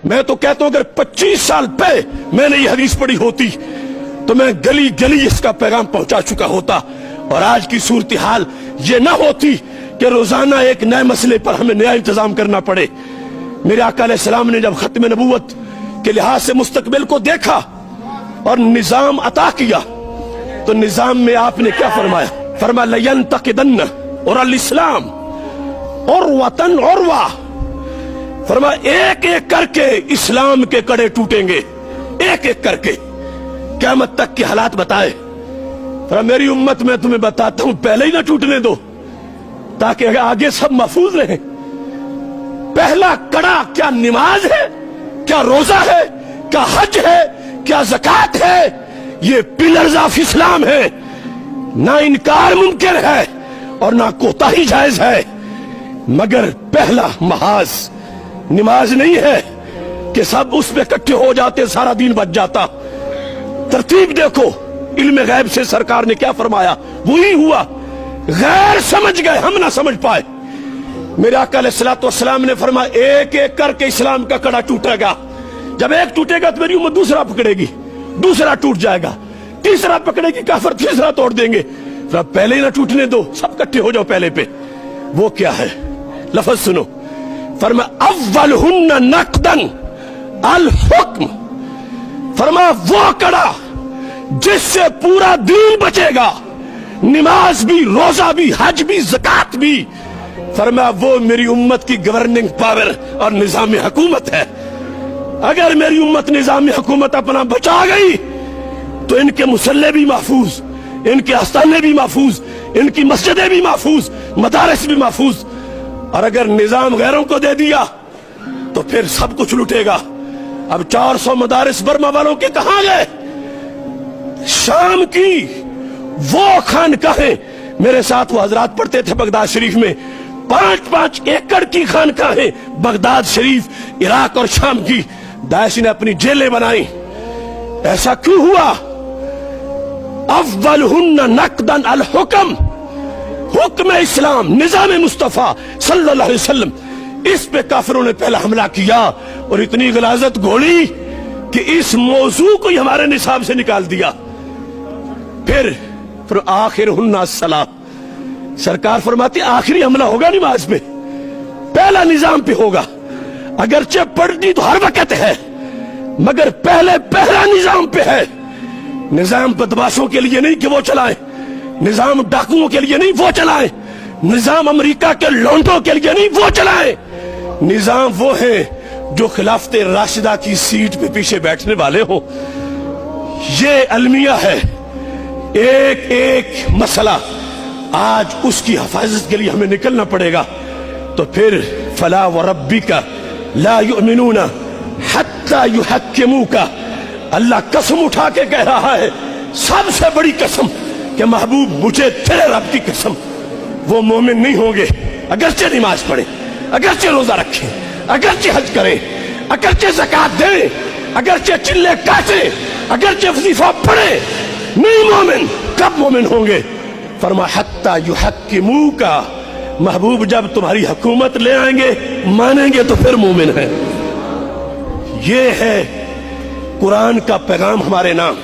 میں تو کہتا ہوں اگر 25 سال پہ میں نے یہ حدیث پڑھی ہوتی تو میں گلی گلی اس کا پیغام پہنچا چکا ہوتا، اور آج کی صورتحال یہ نہ ہوتی کہ روزانہ ایک نئے مسئلے پر ہمیں نیا انتظام کرنا پڑے۔ میرے آقا علیہ السلام نے جب ختم نبوت کے لحاظ سے مستقبل کو دیکھا اور نظام عطا کیا تو نظام میں آپ نے کیا فرمایا؟ فرمایا لَيَنْتَقِدَنَّ اور الاسلام عُرْوَةً عُرْوَةً، فرمایا ایک ایک کر کے اسلام کے کڑے ٹوٹیں گے، ایک ایک کر کے، قیامت تک کے حالات بتائے۔ فرمایا میری امت میں تمہیں بتاتا ہوں پہلے ہی نہ ٹوٹنے دو تاکہ آگے سب محفوظ رہیں۔ پہلا کڑا کیا نماز ہے، کیا روزہ ہے، کیا حج ہے، کیا زکوٰۃ ہے؟ یہ پلرز آف اسلام ہے، نہ انکار ممکن ہے اور نہ کوتاہی جائز ہے، مگر پہلا محاذ نماز نہیں ہے کہ سب اس پہ اکٹھے ہو جاتے سارا دین بچ جاتا۔ ترتیب دیکھو، علم غیب سے سرکار نے کیا فرمایا وہی ہوا، غیر سمجھ گئے ہم نہ سمجھ پائے۔ میرے آقا علیہ السلام نے فرمایا ایک ایک کر کے اسلام کا کڑا ٹوٹے گا، جب ایک ٹوٹے گا تو میری امت دوسرا پکڑے گی، دوسرا ٹوٹ جائے گا، تیسرا پکڑے گی، کافر تیسرا توڑ دیں گے۔ پہلے ہی نہ ٹوٹنے دو، سب اکٹھے ہو جاؤ پہلے پہ۔ وہ کیا ہے؟ لفظ سنو، فرمایا اولہن نقدن الحکم، فرمایا وہ کڑا جس سے پورا دین بچے گا، نماز بھی، روزہ بھی، حج بھی، زکوٰۃ بھی، فرمایا وہ میری امت کی گورننگ پاور اور نظام حکومت ہے۔ اگر میری امت نظام حکومت اپنا بچا گئی تو ان کے مصلے بھی محفوظ، ان کے آستانے بھی محفوظ، ان کی مسجدیں بھی محفوظ، مدارس بھی محفوظ۔ اور اگر نظام غیروں کو دے دیا تو پھر سب کچھ لٹے گا۔ اب 400 مدارس برما والوں کے کہاں گئے؟ شام کی وہ خانقاہیں، میرے ساتھ وہ حضرات پڑھتے تھے بغداد شریف میں، 5-5 ایکڑ کی خانقاہیں بغداد شریف، عراق اور شام کی، داعش نے اپنی جیلیں بنائی۔ ایسا کیوں ہوا؟ اولہن نقدن الحکم، حکم اسلام، نظام مصطفیٰ صلی اللہ علیہ وسلم، اس پہ کافروں نے پہلا حملہ کیا اور اتنی غلاظت گھوڑی کہ اس موضوع کو ہی ہمارے نصاب سے نکال دیا۔ پھر آخرہن الصلاۃ، سرکار فرماتی آخری حملہ ہوگا نماز پہ، پہلا نظام پہ ہوگا، اگرچہ پڑھنی تو ہر وقت ہے مگر پہلا نظام پہ ہے۔ نظام بدماشوں کے لیے نہیں کہ وہ چلائیں، نظام ڈاکوؤں کے لیے نہیں وہ چلائیں، نظام امریکہ کے لونڈوں کے لیے نہیں وہ چلائیں، نظام وہ ہے جو خلافت راشدہ کی سیٹ پہ پیچھے بیٹھنے والے ہوں۔ یہ المیہ ہے، ایک ایک مسئلہ آج اس کی حفاظت کے لیے ہمیں نکلنا پڑے گا۔ تو پھر فلا وربک لا یؤمنون حتی یحکموک، اللہ قسم اٹھا کے کہہ رہا ہے، سب سے بڑی قسم کہ محبوب مجھے تیرے رب کی قسم، وہ مومن نہیں ہوں گے اگرچہ نماز پڑھیں، اگرچہ روزہ رکھیں، اگرچہ حج کریں، اگرچہ زکوٰۃ دیں، اگرچہ چلے کاٹیں، اگرچہ وظیفہ پڑھیں، نہیں مومن۔ کب مومن ہوں گے؟ فرمایا حتی یحکموک، محبوب جب تمہاری حکومت لے آئیں گے، مانیں گے تو پھر مومن ہیں۔ یہ ہے قرآن کا پیغام ہمارے نام۔